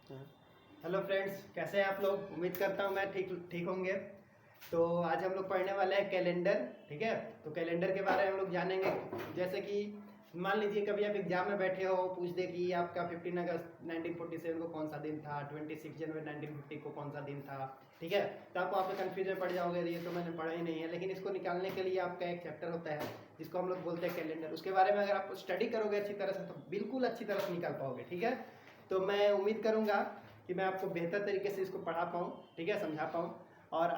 Hello friends, कैसे हैं आप लोग। उम्मीद करता हूँ मैं ठीक ठीक होंगे। तो आज हम लोग पढ़ने वाले हैं कैलेंडर। ठीक है, तो कैलेंडर के बारे में हम लोग जानेंगे। जैसे कि मान लीजिए कभी आप एग्जाम में बैठे हो, पूछ दे कि आपका 15 अगस्त 1947 को कौन सा दिन था, 26 जनवरी 1950 को कौन सा दिन था। ठीक है, तो आप वहाँ पे कन्फ्यूज में पड़ जाओगे, ये तो मैंने पढ़ा ही नहीं है। लेकिन इसको निकालने के लिए आपका एक चैप्टर होता है जिसको हम लोग बोलते हैं कैलेंडर। उसके बारे में अगर आप स्टडी करोगे अच्छी तरह से तो बिल्कुल अच्छी तरह से निकाल पाओगे। ठीक है, तो मैं उम्मीद करूँगा कि मैं आपको बेहतर तरीके से इसको पढ़ा पाऊँ, ठीक है, समझा पाऊँ। और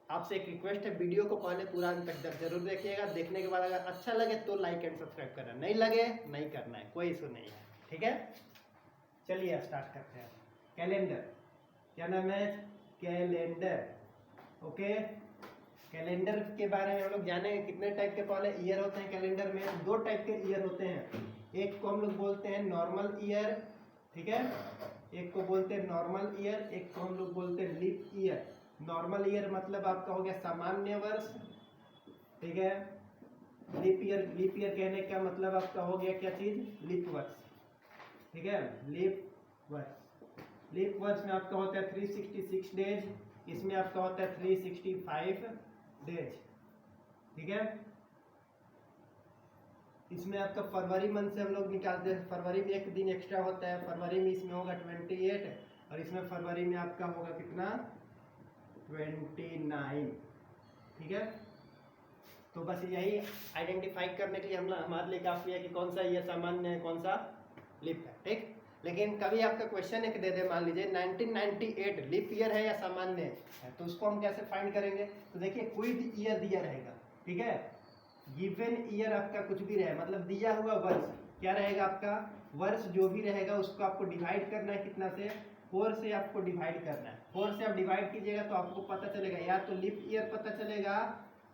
आपसे एक रिक्वेस्ट है, वीडियो को पहले पूरा अंत तक जरूर देखिएगा। देखने के बाद अगर अच्छा लगे तो लाइक एंड सब्सक्राइब करना, नहीं लगे नहीं करना है, कोई इशू नहीं है। ठीक है, चलिए स्टार्ट करते हैं। कैलेंडर, क्या नाम है? कैलेंडर। ओके, कैलेंडर के बारे में हम लोग जानेंगे। कितने टाइप के पहले ईयर होते हैं कैलेंडर में? दो टाइप के ईयर होते हैं। एक को हम लोग बोलते हैं नॉर्मल ईयर, ठीक है, एक को बोलते हैं नॉर्मल ईयर, एक को हम लोग बोलते हैं लीप ईयर। नॉर्मल ईयर मतलब आपका हो गया सामान्य वर्ष, ठीक है। लीप ईयर कहने का मतलब आपका हो गया क्या चीज? लीप वर्ष, ठीक है, लीप वर्ष। लीप वर्ष में आपका होता है 366 डेज, इसमें आपका होता है 365 डेज, ठीक है। इसमें आपका फरवरी मंथ से हम लोग निकालते हैं। फरवरी में एक दिन एक्स्ट्रा होता है, फरवरी में इसमें होगा 28 और इसमें फरवरी में आपका होगा कितना? 29, ठीक है। तो बस यही आइडेंटिफाई करने के लिए हमारे लिए काफ़ी है कि कौन सा ये सामान्य है, कौन सा लीप है, ठीक। लेकिन कभी आपका क्वेश्चन एक दे दे, मान लीजिए 1998 लीप ईयर है या सामान्य है, तो उसको हम कैसे फाइंड करेंगे? तो देखिए कोई भी ईयर दिया रहेगा, ठीक है, गिवन ईयर आपका कुछ भी रहे, मतलब दिया हुआ वर्ष क्या रहेगा आपका? वर्ष जो भी रहेगा उसको आपको डिवाइड करना है कितना से? 4 से आपको डिवाइड करना है। 4 से आप डिवाइड कीजिएगा तो आपको पता चलेगा, या तो लीप ईयर पता चलेगा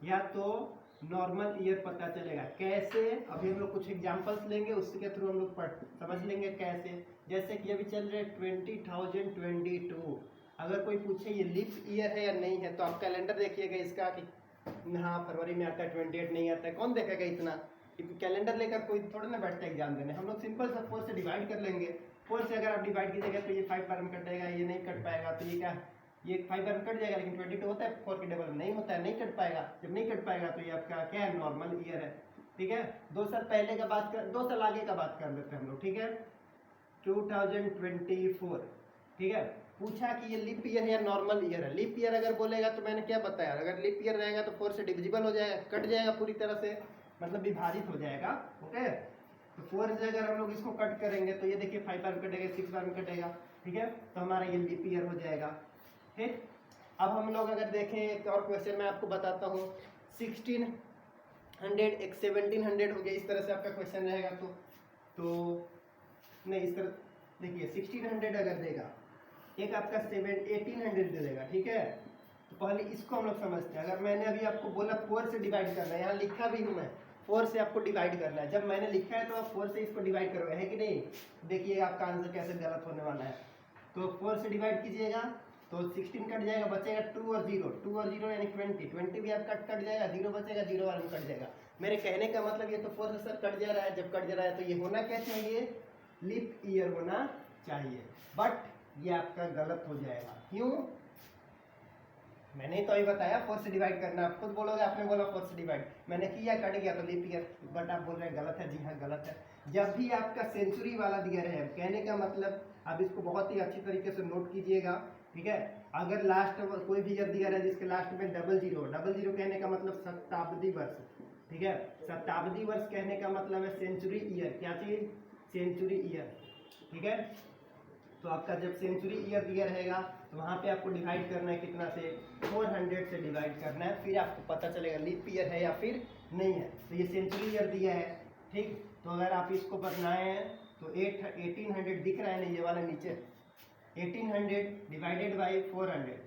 या तो नॉर्मल ईयर पता चलेगा। कैसे? अभी हम लोग कुछ एग्जांपल्स लेंगे, उसके थ्रू हम लोग समझ लेंगे कैसे। जैसे कि अभी चल रहे 2022, अगर कोई पूछे ये लीप ईयर है या नहीं है, तो आप कैलेंडर देखिएगा इसका कि हाँ फरवरी में आता है, 28 नहीं आता है, कौन देखेगा इतना? कैलेंडर लेकर कोई थोड़ा ना बैठता है एग्जाम देने। हम लोग सिंपल सा 4 से डिवाइड कर लेंगे। 4 से अगर आप डिवाइड कीजिएगा तो ये 5 बार में कट जाएगा, ये नहीं कट पाएगा, तो ये क्या, ये 5 बार में कट जाएगा, लेकिन 22 होता है 4 के डबल नहीं होता है, नहीं कट पाएगा। जब नहीं कट पाएगा तो ये आपका क्या है? नॉर्मल ईयर है, ठीक है। 2 साल पहले का बात कर, 2 साल आगे का बात कर लेते हैं हम लोग, ठीक है। 2024, ठीक है। पूछा कि ये लीप ईयर है या नॉर्मल ईयर है। लीप ईयर अगर बोलेगा तो मैंने क्या बताया, अगर लीप ईयर रहेगा तो 4 से डिविजिबल हो जाएगा, कट जाएगा पूरी तरह से, मतलब विभाजित हो जाएगा। ओके, तो 4 से अगर हम लोग इसको कट करेंगे तो ये देखिए 5 बार में कटेगा, 6 बार में कटेगा, ठीक है, तो हमारा ये लीप ईयर हो जाएगा। ठीक, अब हम लोग अगर देखें एक और क्वेश्चन मैं आपको बताता हूँ। 1600 एक 1700 हो गया, इस तरह से आपका क्वेश्चन रहेगा। तो नहीं, इस तरह देखिए 1600 अगर देगा, एक आपका 1800 दे देगा, ठीक है। तो पहले इसको हम लोग समझते हैं। अगर मैंने अभी आपको बोला 4 से डिवाइड करना है, यहाँ लिखा भी हूँ मैं 4 से आपको डिवाइड करना है। जब मैंने लिखा है तो आप 4 से इसको डिवाइड करोगे, है कि नहीं? देखिए आपका आंसर कैसे गलत होने वाला है। तो 4 से डिवाइड कीजिएगा तो 16 कट जाएगा, बचेगा 2 और 0, 2 और 0 यानी 20 भी आपका कट जाएगा, 0 बचेगा, 0 वाला कट जाएगा। मेरे कहने का मतलब ये तो 4 से सर कट जा रहा है, जब कट जा रहा है तो ये होना क्या चाहिए? लीप ईयर होना चाहिए, बट ये आपका गलत हो जाएगा। क्यों? मैंने तो अभी बताया 4 से डिवाइड करना, आप खुद बोलोगे आपने बोला 4 से डिवाइड, मैंने किया, कट गया तो लीप ईयर, बट आप बोल रहे हैं गलत है। जी हाँ गलत है। जब भी आपका सेंचुरी वाला दिया रहे, कहने का मतलब आप इसको बहुत ही अच्छी तरीके से नोट कीजिएगा, ठीक है। अगर लास्ट कोई भी ईयर दिया रहे जिसके लास्ट में 00 कहने का मतलब शताब्दी वर्ष, ठीक है। शताब्दी वर्ष कहने का मतलब है सेंचुरी ईयर। क्या चीज? सेंचुरी ईयर, ठीक है। तो आपका जब सेंचुरी ईयर दिया रहेगा तो वहाँ पे आपको डिवाइड करना है कितना से? 400 से डिवाइड करना है, फिर आपको पता चलेगा लीप ईयर है या फिर नहीं है। तो ये सेंचुरी ईयर दिया है, ठीक। तो अगर आप इसको बनाए हैं तो 1800 दिख रहा है ना, ये वाला नीचे 1800 डिवाइडेड बाई 400,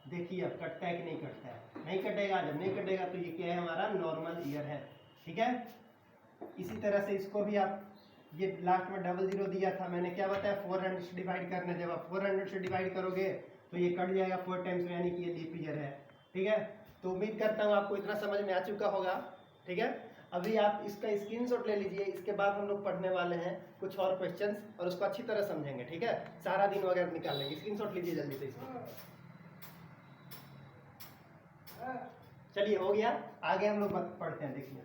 देखिए अब कटता है कि नहीं कटता है? नहीं कटेगा। जब नहीं कटेगा तो ये क्या है? हमारा नॉर्मल ईयर है, ठीक है। इसी तरह से इसको भी आप, ये लास्ट में 00 दिया था, मैंने क्या बताया? 400 से डिवाइड करना है। जब आप 400 से डिवाइड करोगे तो ये कट जाएगा 4 टाइम्स में, यानी कि ये लीप ईयर है, ठीक है। तो उम्मीद करता हूँ आपको इतना समझ में आ चुका होगा, ठीक है। अभी आप इसका स्क्रीनशॉट ले लीजिए, इसके बाद हम लोग पढ़ने वाले हैं कुछ और क्वेश्चंस और उसको अच्छी तरह समझेंगे, ठीक है। सारा दिन वगैरह निकाल लेंगे, स्क्रीनशॉट लीजिए जल्दी से इसको। चलिए हो गया, आगे हम लोग पढ़ते हैं। देखिए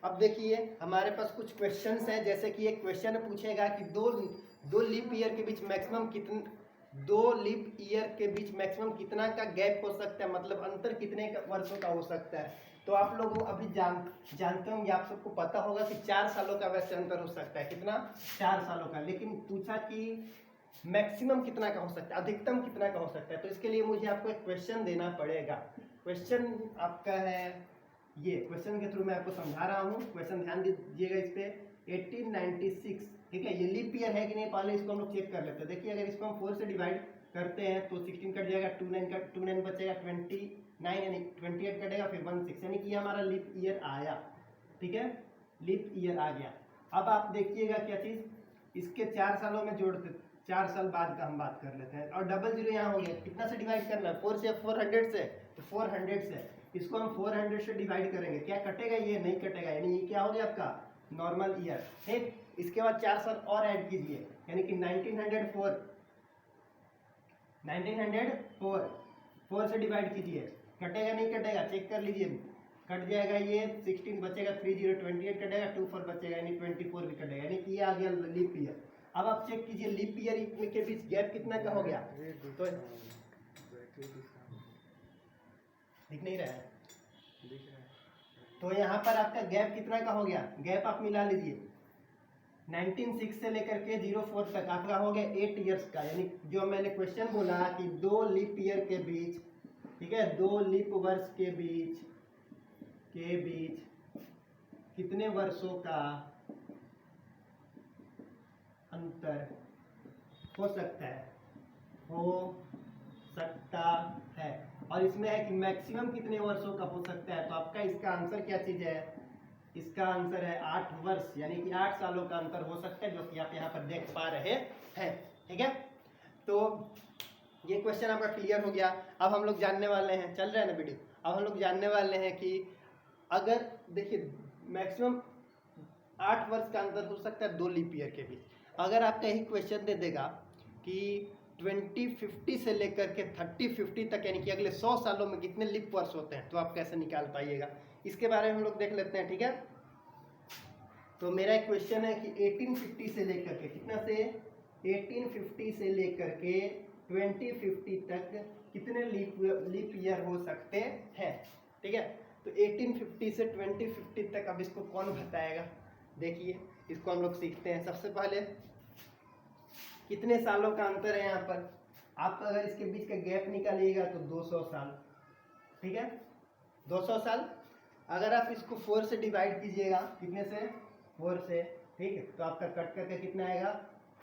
अब देखिए हमारे पास कुछ क्वेश्चंस हैं, जैसे कि एक क्वेश्चन पूछेगा कि दो लीप ईयर के बीच मैक्सिमम कितना का गैप हो सकता है, मतलब अंतर कितने वर्षों का हो सकता है। तो आप लोग अभी जानते होंगे, आप सबको पता होगा कि 4 सालों का वैसे अंतर हो सकता है। कितना? 4 सालों का। लेकिन पूछा कि मैक्सिमम कितना का हो सकता है, अधिकतम कितना का हो सकता है। तो इसके लिए मुझे आपको एक क्वेश्चन देना पड़ेगा। क्वेश्चन आपका है ये, क्वेश्चन के थ्रू मैं आपको समझा रहा हूँ। क्वेश्चन ध्यान दीजिएगा इस पे। 1896, ठीक है, ये लीप ईयर है कि नहीं, पहले इसको हम लोग चेक कर लेते हैं। देखिए अगर इसको हम 4 से डिवाइड करते हैं तो 16 कट जाएगा, 29 बचेगा, 29 यानी 28 कटेगा, फिर 16, यानी कि हमारा लीप ईयर आया, ठीक है, लीप ईयर आ गया। अब आप देखिएगा क्या चीज़, इसके 4 सालों में जोड़ते, 4 साल बाद का हम बात कर लेते हैं। और डबल जीरो यहाँ हो गया, कितना से डिवाइड करना है, 4 से, 400 से, तो 400 से इसको हम 400 से डिवाइड करेंगे, क्या कटेगा, ये नहीं कटेगा, यानी ये क्या हो गया आपका नॉर्मल ईयर, ठीक। इसके बाद 4 साल और ऐड कीजिए, यानी कि 1904, 4 से डिवाइड कीजिए, कटेगा नहीं कटेगा, चेक कर लीजिए, कट जाएगा, ये 16 बचेगा, 30 28 कटेगा, 24 बचेगा, यानी 24 भी कटेगा, यानी कि ये आ गया लीप ईयर। अब आप चेक कीजिए लीप ईयर के बीच गैप कितना का हो गया, तो दिख नहीं रहा है, दिख रहा है। तो यहाँ पर आपका गैप कितना का हो गया, गैप आप मिला लीजिए, 1906 से लेकर के 04 तक आपका हो गया 8 इयर्स का। यानी जो मैंने क्वेश्चन बोला कि 2 लीप ईयर के बीच, ठीक है, 2 लीप वर्ष के बीच कितने वर्षों का अंतर हो सकता है, और इसमें है कि मैक्सिमम कितने वर्षों का हो सकता है। तो आपका इसका आंसर क्या चीज़ है, इसका आंसर है 8 वर्ष, यानी कि 8 सालों का अंतर हो सकता है, जो कि आप यहाँ पर देख पा रहे हैं, ठीक है। तो ये क्वेश्चन आपका क्लियर हो गया। अब हम लोग जानने वाले हैं, चल रहा है ना वीडियो, अब हम लोग जानने वाले हैं कि अगर देखिए मैक्सिमम 8 वर्ष का अंतर हो सकता है 2 लीप ईयर के बीच। अगर आपका यही क्वेश्चन दे देगा कि 2050 से लेकर के 3050 तक, यानी कि अगले 100 सालों में कितने लीप वर्ष होते हैं, तो आप कैसे निकाल पाइएगा, इसके बारे में हम लोग देख लेते हैं, ठीक है। तो मेरा एक क्वेश्चन है कि 1850 से लेकर के कितना से 1850 से लेकर के 2050 तक कितने लीप ईयर हो सकते हैं, ठीक है। तो 1850 से 2050 तक अब इसको कौन बताएगा, देखिए इसको हम लोग सीखते हैं। सबसे पहले कितने सालों का अंतर है यहाँ पर, आप अगर इसके बीच का गैप निकालिएगा तो 200 साल, ठीक है, 200 साल। अगर आप इसको 4 से डिवाइड कीजिएगा, कितने से, 4 से, ठीक है, तो आपका कट करके कितना आएगा,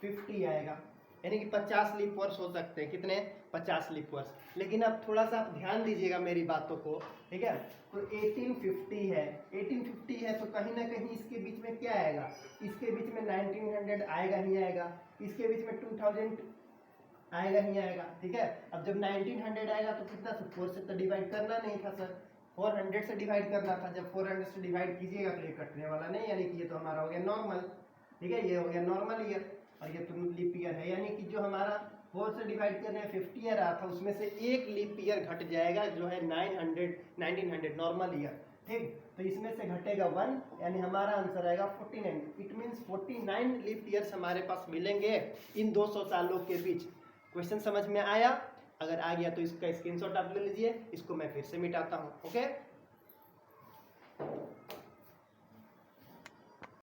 50 आएगा, यानी कि 50 लीप वर्ष हो सकते हैं, कितने, 50 लीप वर्ष। लेकिन अब थोड़ा सा आप ध्यान दीजिएगा मेरी बातों को, ठीक है। तो 1850 है, तो कहीं ना कहीं इसके बीच में क्या आएगा, इसके बीच में 1900 आएगा ही आएगा, इसके बीच में 2000 आएगा ही आएगा, ठीक है। अब जब 1900 आएगा तो कितना, 4 से तो डिवाइड करना नहीं था सर, 400 से डिवाइड करना था। जब 400 से डिवाइड कीजिएगा तो ये कटने वाला नहीं, यानी कि ये तो हमारा हो गया नॉर्मल, ठीक है, ये हो गया नॉर्मल ईयर, और ये तो लीप ईयर है, यानी कि जो हमारा 4 से डिवाइड करने में 50 ईयर रहा था, उसमें से एक लीप ईयर घट जाएगा, जो है 1900 नॉर्मल ईयर, ठीक। तो इसमें से घटेगा 1, यानी हमारा आंसर आएगा 49। इट मीन्स 49 लीप ईयर्स हमारे पास मिलेंगे इन 200 सालों के बीच। क्वेश्चन समझ में आया? अगर आ गया तो इसका स्क्रीनशॉट आप ले लीजिए, इसको मैं फिर से मिटाता हूँ, ओके।